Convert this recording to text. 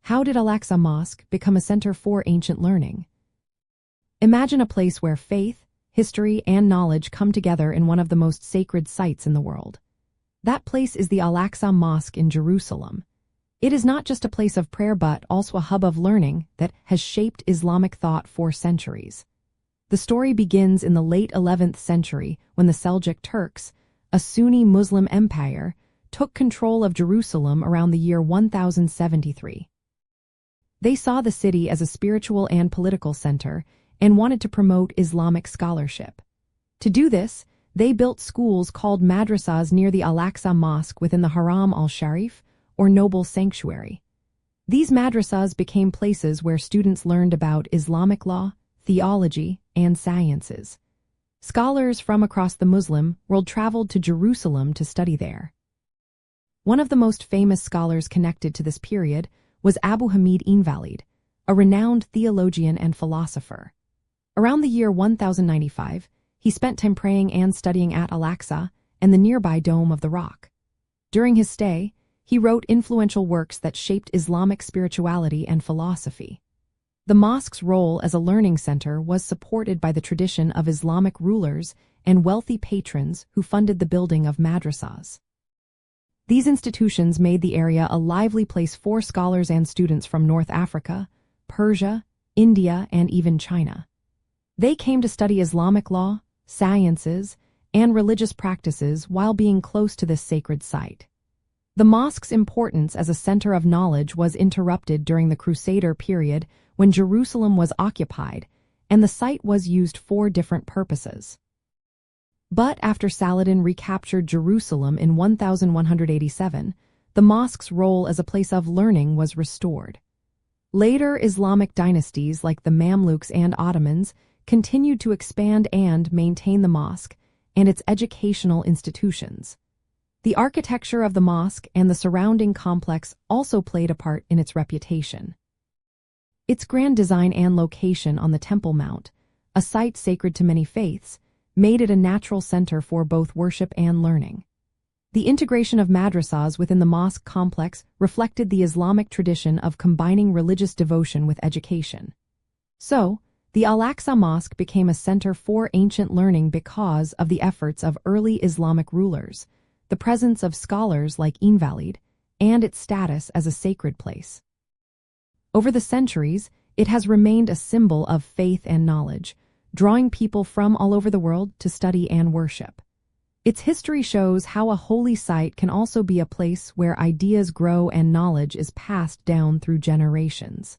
How did Al-Aqsa Mosque become a center for ancient learning? Imagine a place where faith, history, and knowledge come together in one of the most sacred sites in the world. That place is the Al-Aqsa Mosque in Jerusalem. It is not just a place of prayer but also a hub of learning that has shaped Islamic thought for centuries. The story begins in the late 11th century when the Seljuk Turks, a Sunni Muslim empire, took control of Jerusalem around the year 1073. They saw the city as a spiritual and political center and wanted to promote Islamic scholarship. To do this, they built schools called madrasas near the Al-Aqsa Mosque within the Haram al-Sharif, or noble sanctuary. These madrasas became places where students learned about Islamic law, theology, and sciences. Scholars from across the Muslim world traveled to Jerusalem to study there. One of the most famous scholars connected to this period was Abu Hamid Invalid, a renowned theologian and philosopher. Around the year 1095, he spent time praying and studying at Al-Aqsa and the nearby Dome of the Rock. During his stay, he wrote influential works that shaped Islamic spirituality and philosophy. The mosque's role as a learning center was supported by the tradition of Islamic rulers and wealthy patrons who funded the building of madrasas. These institutions made the area a lively place for scholars and students from North Africa, Persia, India, and even China. They came to study Islamic law, sciences, and religious practices while being close to this sacred site. The mosque's importance as a center of knowledge was interrupted during the Crusader period when Jerusalem was occupied, and the site was used for different purposes. But after Saladin recaptured Jerusalem in 1187, the mosque's role as a place of learning was restored. Later Islamic dynasties like the Mamluks and Ottomans continued to expand and maintain the mosque and its educational institutions. The architecture of the mosque and the surrounding complex also played a part in its reputation. Its grand design and location on the Temple Mount, a site sacred to many faiths, made it a natural center for both worship and learning. The integration of madrasas within the mosque complex reflected the Islamic tradition of combining religious devotion with education. So, the Al-Aqsa Mosque became a center for ancient learning because of the efforts of early Islamic rulers, the presence of scholars like Invalid, and its status as a sacred place. Over the centuries, it has remained a symbol of faith and knowledge, drawing people from all over the world to study and worship. Its history shows how a holy site can also be a place where ideas grow and knowledge is passed down through generations.